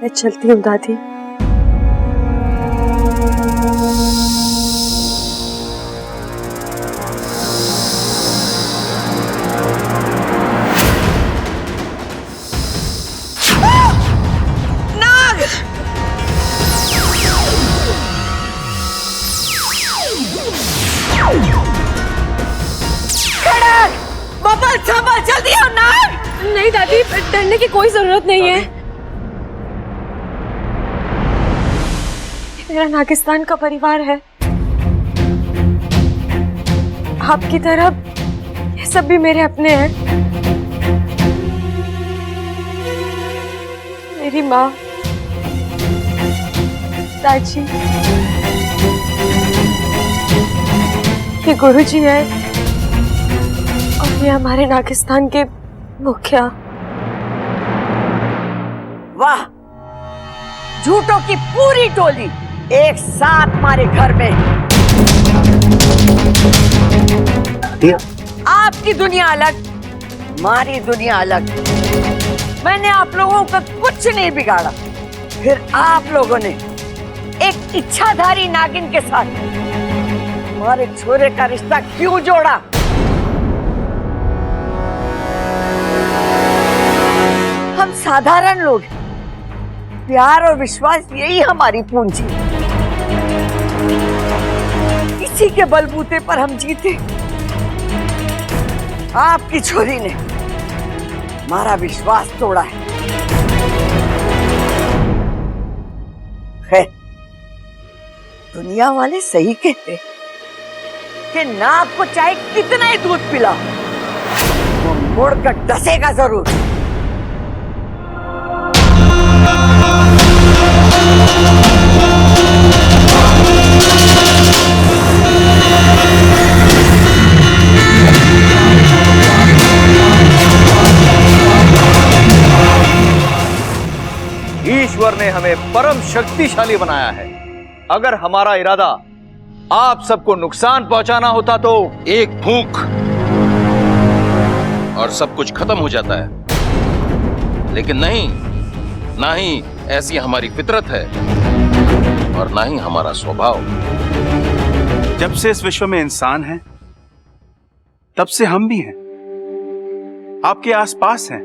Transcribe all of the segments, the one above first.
मैं चलती हूँ दादी। जल्दी आओ नाग। नहीं दादी, डरने की कोई जरूरत नहीं है। मेरा नागिस्तान का परिवार है। आपकी तरह ये सब भी मेरे अपने हैं। मेरी माँ, दादी, ये गुरुजी है और ये हमारे नागिस्तान के मुखिया। वाह, झूठों की पूरी टोली एक साथ हमारे घर में। आपकी दुनिया अलग, हमारी दुनिया अलग। मैंने आप लोगों का कुछ नहीं बिगाड़ा, फिर आप लोगों ने एक इच्छाधारी नागिन के साथ हमारे छोरे का रिश्ता क्यों जोड़ा? हम साधारण लोग, प्यार और विश्वास यही हमारी पूंजी। इसी के बलबूते पर हम जीते। आपकी छोरी ने हमारा विश्वास तोड़ा है। दुनिया वाले सही कहते कि नाग को चाहे कितना ही दूध पिला, वो मुड़कर डसेगा जरूर। ईश्वर ने हमें परम शक्तिशाली बनाया है। अगर हमारा इरादा आप सबको नुकसान पहुंचाना होता तो एक फूंक और सब कुछ खत्म हो जाता है, लेकिन नहीं, ना ही ऐसी हमारी फितरत है और ना ही हमारा स्वभाव। जब से इस विश्व में इंसान है, तब से हम भी हैं, आपके आसपास हैं,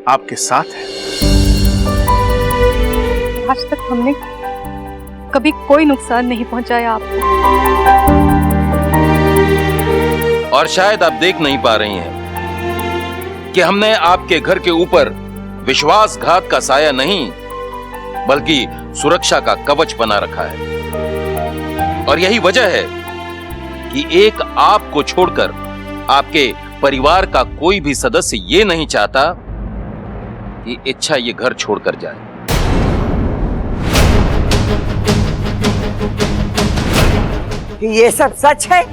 आपके साथ हैं। आज तक हमने कभी कोई नुकसान नहीं पहुंचाया आपको। और शायद आप देख नहीं पा रही हैं कि हमने आपके घर के ऊपर विश्वासघात का साया नहीं, बल्कि सुरक्षा का कवच बना रखा है। और यही वजह है कि एक आपको छोड़कर आपके परिवार का कोई भी सदस्य ये नहीं चाहता कि इच्छा ये घर छोड़कर जाए। ये सब सच है?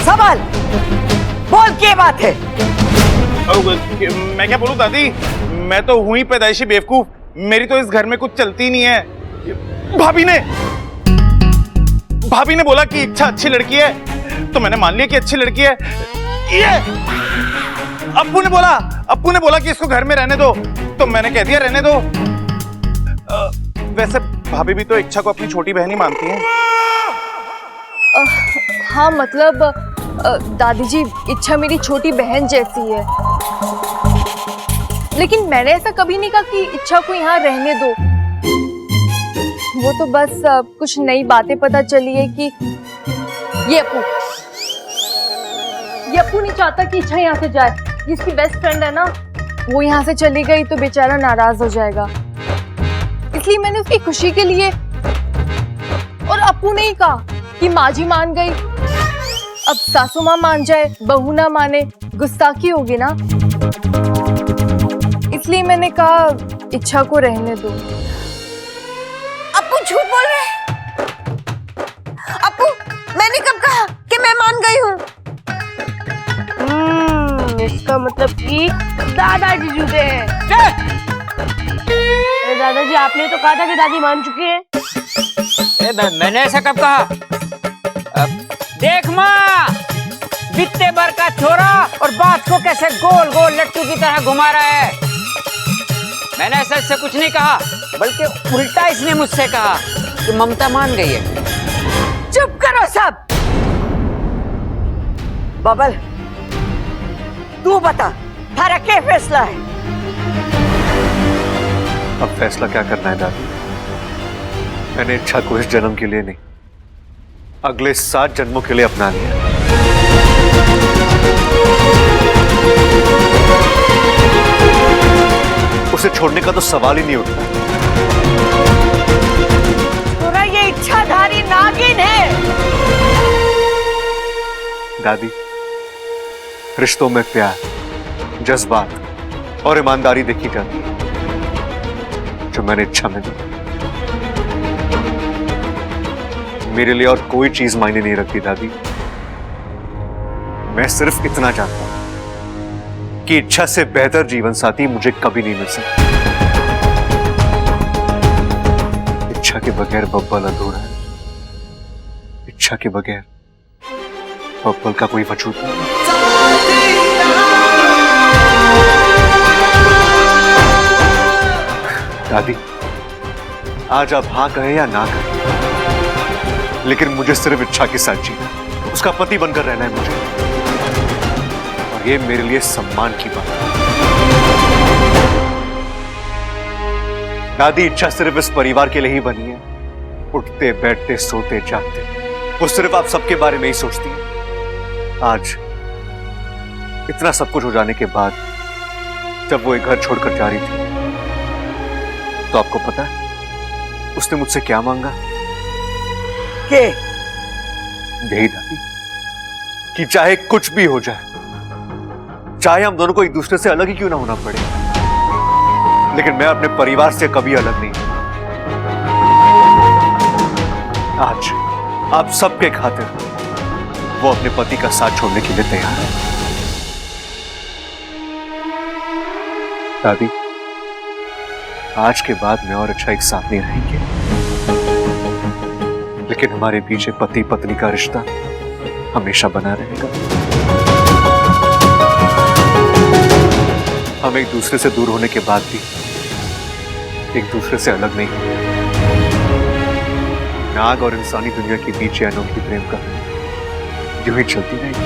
सवाल बोल, क्या बात है? मैं क्या बोलूं दादी, मैं तो हुई पैदाइशी बेवकूफ। मेरी तो इस घर में कुछ चलती नहीं है। भाभी ने बोला कि इच्छा अच्छी लड़की है, तो मैंने मान लिया कि अच्छी लड़की है। ये अप्पू ने बोला कि इसको घर में रहने दो, तो मैंने कह दिया रहने दो। वैसे भाभी भी तो इच्छा को अपनी छोटी बहन ही मानती हैं। हाँ, मतलब दादी जी, इच्छा मेरी छोटी बहन जैसी है, लेकिन मैंने ऐसा कभी नहीं कहा कि इच्छा को यहाँ रहने दो। वो तो बस कुछ नई बातें पता चली है कि ये अप्पू नहीं चाहता कि इच्छा यहाँ से जाए। जिसकी बेस्ट फ्रेंड है ना, वो यहाँ से चली गई तो बेचारा नाराज हो जाएगा। इसलिए मैंने उसकी खुशी के लिए, और अप्पू ने ही कहा कि माँ जी मान गई, अब सासू माँ मान जाए, बहू ना माने, गुस्ताखी होगी ना। इसलिए मैंने कहा इच्छा को रहने दो। अप्पू झूठ बोल रहे हैं। अप्पू, मैंने कब कहा कि मैं मान गई हूँ? इसका मतलब कि दादाजी झूठे हैं। दादाजी, आपने तो कहा था कि दादी मान चुकी है। मैंने ऐसा कब कहा? देख माँ, बित्ते भर का छोरा और बात को कैसे गोल गोल लट्टू की तरह घुमा रहा है। मैंने सच से कुछ नहीं कहा, बल्कि उल्टा इसने मुझसे कहा कि ममता मान गई है। चुप करो सब। बबल, तू बता, थारा क्या फैसला है? अब फैसला क्या करना है दादी? मैंने इच्छा को इस जन्म के लिए नहीं, अगले 7 जन्मों के लिए अपना लिया। उसे छोड़ने का तो सवाल ही नहीं उठता। तोरा ये इच्छाधारी नागिन है। दादी, रिश्तों में प्यार, जज्बात और ईमानदारी देखी जाती है, जो मैंने इच्छा में दी। मेरे लिए और कोई चीज मायने नहीं रखती दादी। मैं सिर्फ इतना जानता हूं कि इच्छा से बेहतर जीवन साथी मुझे कभी नहीं मिल सकता। इच्छा के बगैर बब्बल अधूरा है। इच्छा के बगैर बब्बल का कोई वजूद नहीं। दादी, आज आप हाँ कहें या ना कहें, लेकिन मुझे सिर्फ इच्छा के साथ जीना, उसका पति बनकर रहना है मुझे। और ये मेरे लिए सम्मान की बात है। दादी, इच्छा सिर्फ इस परिवार के लिए ही बनी है। उठते बैठते सोते जागते वो सिर्फ आप सबके बारे में ही सोचती है। आज इतना सब कुछ हो जाने के बाद जब वो एक घर छोड़कर जा रही थी, तो आपको पता है उसने मुझसे क्या मांगा? के? यही दादी, कि चाहे कुछ भी हो जाए, चाहे हम दोनों को एक दूसरे से अलग ही क्यों ना होना पड़े, लेकिन मैं अपने परिवार से कभी अलग नहीं। आज आप सबके खातिर वो अपने पति का साथ छोड़ने के लिए तैयार है। दादी, आज के बाद मैं और अच्छा एक साथ नहीं रहेंगे, लेकिन हमारे पीछे पति पत्नी का रिश्ता हमेशा बना रहेगा। हम एक दूसरे से दूर होने के बाद भी एक दूसरे से अलग नहीं होंगे। नाग और इंसानी दुनिया के बीच अनोखी प्रेम कहानी यूं ही चलती रहेगी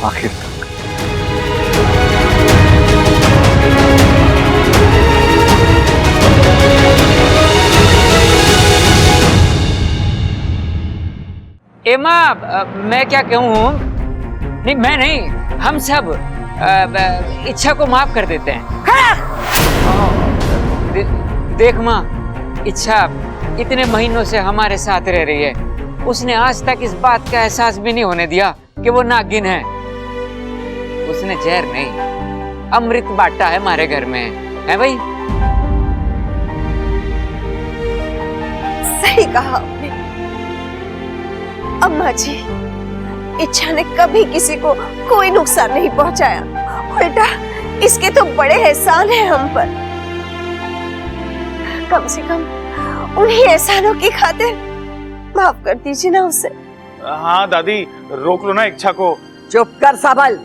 आखिर तक। एमा, मैं क्या कहूँ? नहीं, मैं नहीं, हम सब इच्छा को माफ कर देते हैं। देख माँ, इच्छा इतने महीनों से हमारे साथ रह रही है। उसने आज तक इस बात का एहसास भी नहीं होने दिया कि वो नागिन है। उसने जहर नहीं, अमृत बांटा है हमारे घर में, है भाई? सही कहा आपने अम्मा जी। इच्छा ने कभी किसी को कोई नुकसान नहीं पहुंचाया, उल्टा इसके तो बड़े एहसान हैं हम पर। कम से कम उन्हीं एहसानों की खातिर माफ कर दीजिए ना उसे। हाँ दादी, रोक लो ना इच्छा को। चुप कर सबल,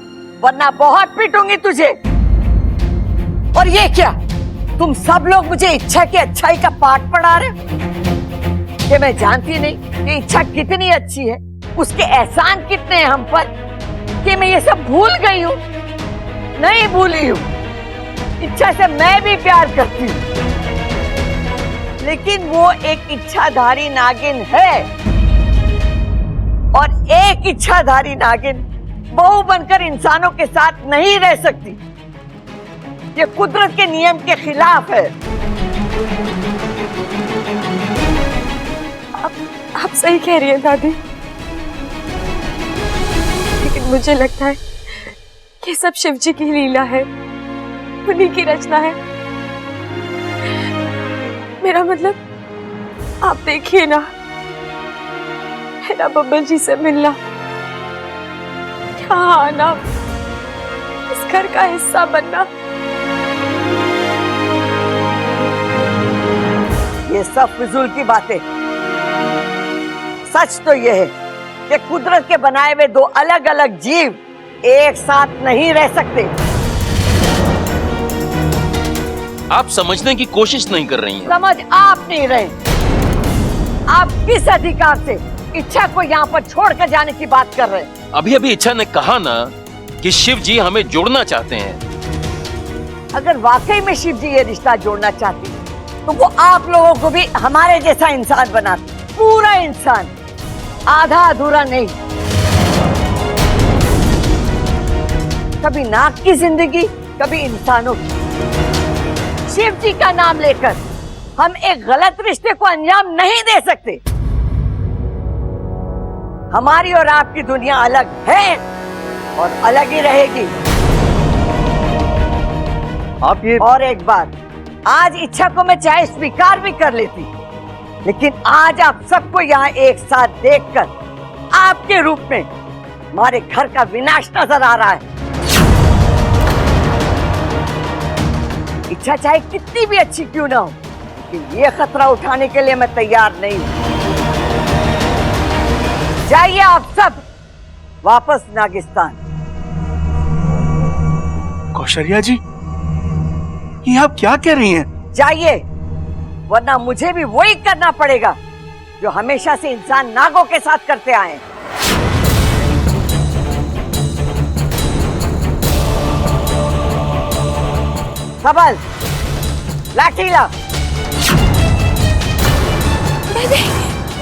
वरना बहुत पीटूंगी तुझे। और ये क्या, तुम सब लोग मुझे इच्छा की अच्छाई का पाठ पढ़ा रहे हो? कि मैं जानती नहीं कि इच्छा कितनी अच्छी है, उसके एहसान कितने हैं हम पर, कि मैं ये सब भूल गई हूँ? नहीं भूली हूँ। इच्छा से मैं भी प्यार करती हूँ, लेकिन वो एक इच्छाधारी नागिन है। और एक इच्छाधारी नागिन बहू बनकर इंसानों के साथ नहीं रह सकती। ये कुदरत के नियम के खिलाफ है। आप सही कह रही हैं दादी, लेकिन मुझे लगता है कि सब शिव जी की लीला है, उन्हीं की रचना है। मेरा मतलब आप देखिए ना, मेरा बब्बल जी से मिलना, यहाँ आना, इस घर का हिस्सा बनना। ये सब फिजूल की बातें। सच तो यह है कि कुदरत के बनाए हुए दो अलग अलग जीव एक साथ नहीं रह सकते। आप समझने की कोशिश नहीं कर रही हैं। समझ आप नहीं रहे। आप किस अधिकार से इच्छा को यहाँ पर छोड़कर जाने की बात कर रहे हैं? अभी अभी इच्छा ने कहा ना कि शिव जी हमें जोड़ना चाहते हैं। अगर वाकई में शिव जी ये रिश्ता जोड़ना चाहते तो वो आप लोगों को भी हमारे जैसा इंसान बनाते, पूरा इंसान, आधा अधूरा नहीं। कभी नाग की जिंदगी, कभी इंसानों की। शिव जी का नाम लेकर हम एक गलत रिश्ते को अंजाम नहीं दे सकते। हमारी और आपकी दुनिया अलग है और अलग ही रहेगी। आप ये और एक बात, आज इच्छा को मैं चाहे स्वीकार भी कर लेती, लेकिन आज आप सबको यहाँ एक साथ देखकर आपके रूप में हमारे घर का विनाश नजर आ रहा है। इच्छा चाहे कितनी भी अच्छी क्यों ना हो, कि ये खतरा उठाने के लिए मैं तैयार नहीं हूं। जाइए आप सब वापस नागिस्तान। कौशल्या जी, ये आप क्या कह रही हैं? जाइए, वरना मुझे भी वही करना पड़ेगा जो हमेशा से इंसान नागों के साथ करते आए हैं। सबल, लाठी ला।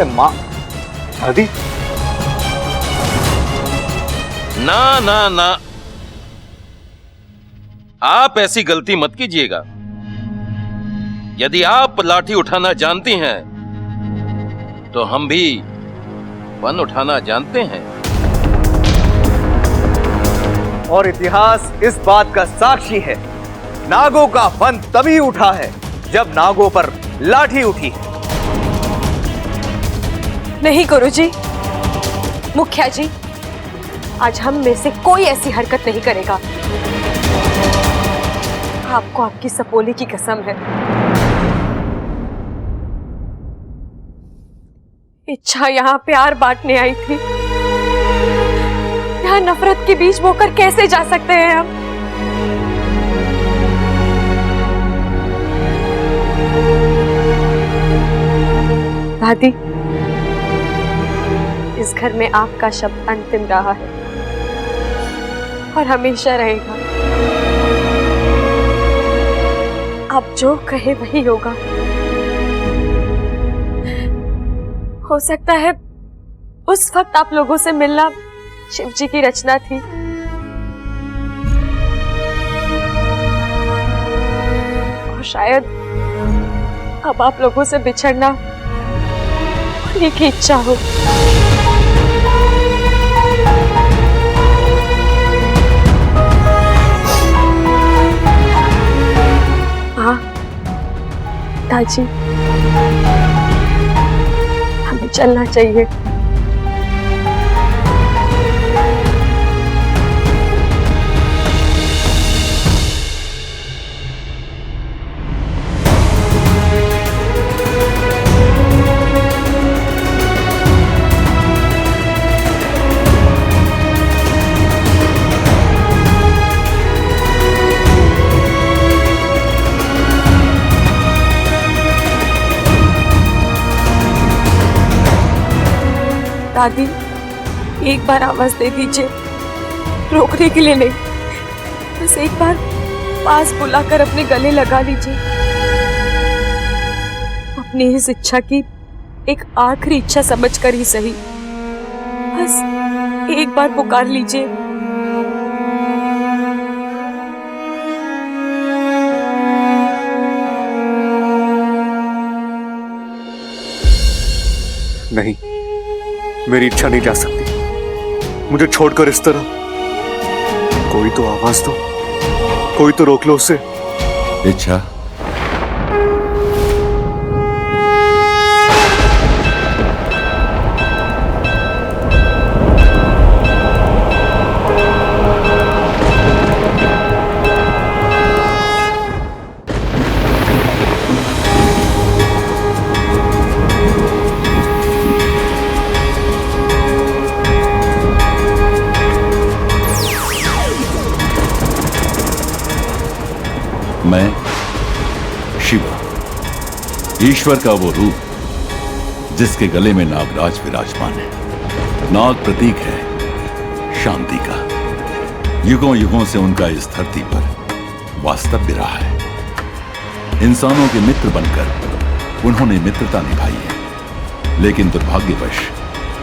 माँ, दादी, ना ना ना, आप ऐसी गलती मत कीजिएगा। यदि आप लाठी उठाना जानती हैं तो हम भी वन उठाना जानते हैं। और इतिहास इस बात का साक्षी है, नागों का वन तभी उठा है जब नागों पर लाठी उठी है। नहीं गुरुजी, मुखिया जी, आज हम में से कोई ऐसी हरकत नहीं करेगा। आपको आपकी सपोली की कसम है। इच्छा यहाँ प्यार बांटने आई थी, यहाँ नफरत के बीच बोकर कैसे जा सकते हैं हम? दादी, इस घर में आपका शब्द अंतिम रहा है और हमेशा रहेगा। आप जो कहे वही होगा। हो सकता है उस वक्त आप लोगों से मिलना शिव जी की रचना थी, और शायद अब आप लोगों से बिछड़ना उन्हीं की इच्छा हो। हाँ दादी, हमें चलना चाहिए। दादी, एक बार आवाज दे दीजिए, रोकने के लिए नहीं, बस एक बार पास बुलाकर अपने गले लगा लीजिए। अपनी इस इच्छा की एक आखिरी इच्छा समझकर ही सही, बस एक बार पुकार लीजिए। नहीं, मेरी इच्छा नहीं जा सकती। मुझे छोड़कर इस तरह, कोई तो आवाज दो, कोई तो रोक लो उसे। इच्छा, मैं शिव, ईश्वर का वो रूप जिसके गले में नागराज विराजमान है। नाग प्रतीक है शांति का। युगों युगों से उनका इस धरती पर वास्तव्य रहा है। इंसानों के मित्र बनकर उन्होंने मित्रता निभाई है, लेकिन दुर्भाग्यवश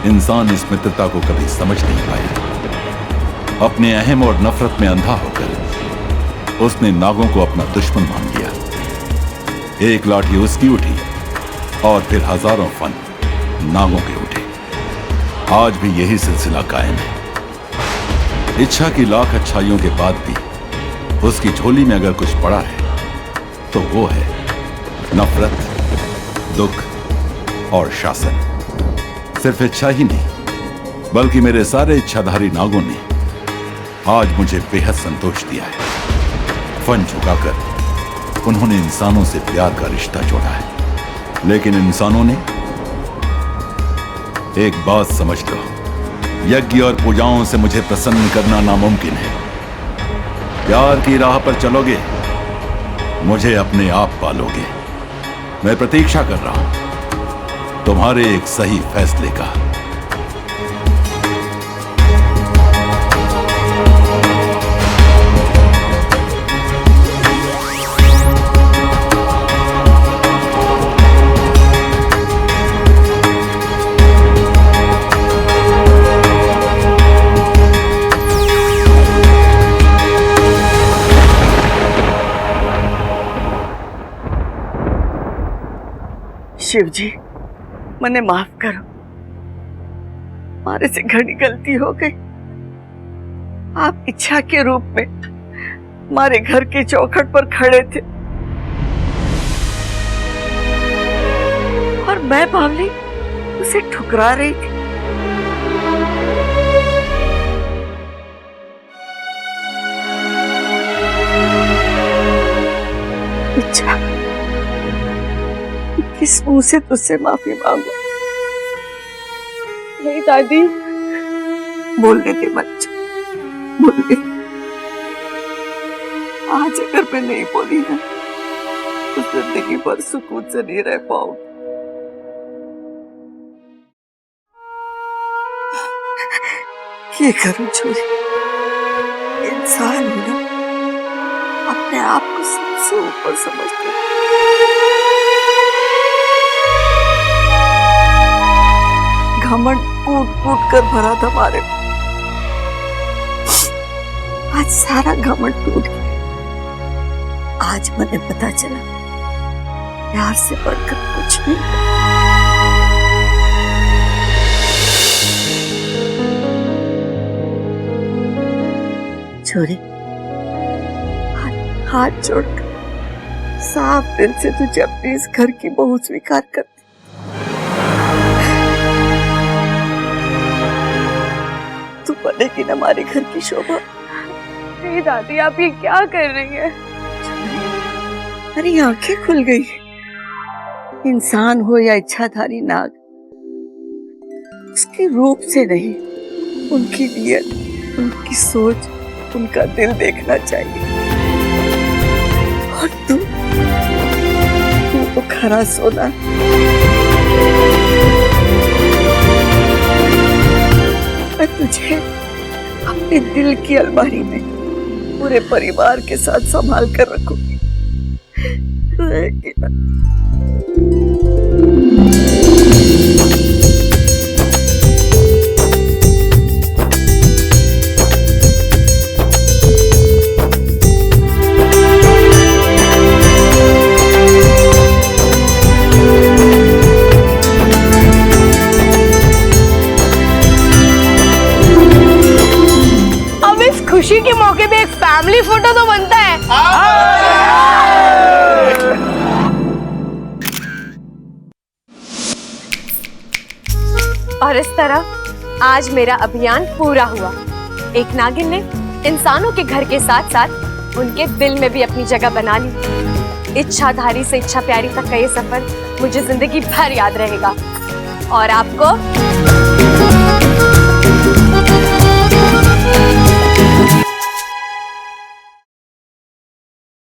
इंसान इस मित्रता को कभी समझ नहीं पाया। अपने अहम और नफरत में अंधा होकर उसने नागों को अपना दुश्मन मान लिया। एक लाठी उसकी उठी और फिर हजारों फन नागों के उठे। आज भी यही सिलसिला कायम है। इच्छा की लाख अच्छाइयों के बाद भी उसकी झोली में अगर कुछ पड़ा है तो वो है नफरत, दुख और शासन। सिर्फ इच्छा ही नहीं, बल्कि मेरे सारे इच्छाधारी नागों ने आज मुझे बेहद संतोष दिया है। फन झुकाकर उन्होंने इंसानों से प्यार का रिश्ता जोड़ा है, लेकिन इंसानों ने एक बात समझ लो, यज्ञ और पूजाओं से मुझे प्रसन्न करना नामुमकिन है। प्यार की राह पर चलोगे, मुझे अपने आप पालोगे। मैं प्रतीक्षा कर रहा हूं तुम्हारे एक सही फैसले का। शिव जी, मने माफ करो, मारे से घनी गलती हो गई। आप इच्छा के रूप में हमारे घर के चौखट पर खड़े थे और मैं बावली उसे ठुकरा रही थी। इच्छा, किस मुंह से तुझसे माफी मांगू? नहीं दादी, बोलने दे बच्चा, बोलने। आज अगर मैं नहीं बोली ना तो जिंदगी भर सुकून से नहीं रह पाऊंगी। क्या करूं छोरी, इंसान हूं ना, अपने आप को सबसे ऊपर समझते हैं। घमंड कूट कूट कर भरा था हमारे। आज सारा घमंड टूट गया। आज मुझे पता चला प्यार से बढ़कर कुछ नहीं। छोरी, हाथ जोड़कर साफ दिल से तुझे अपने इस घर की बहू स्वीकार करती। तू बनेगी ना हमारे घर की शोभा। नहीं दादी, आप ये क्या कर रही हैं? अरे आंखें खुल गई। इंसान हो या इच्छाधारी नाग, उसके रूप से नहीं, उनकी नीयत, उनकी सोच, उनका दिल देखना चाहिए। और तू तो खरा सोना। मैं तुझे अपने दिल की अलमारी में पूरे परिवार के साथ संभाल कर रखूंगी। खुशी के मौके पे एक फैमिली फोटो तो बनता है। और इस तरह आज मेरा अभियान पूरा हुआ। एक नागिन ने इंसानों के घर के साथ साथ उनके दिल में भी अपनी जगह बना ली। इच्छाधारी से इच्छा प्यारी तक का ये सफर मुझे जिंदगी भर याद रहेगा। और आपको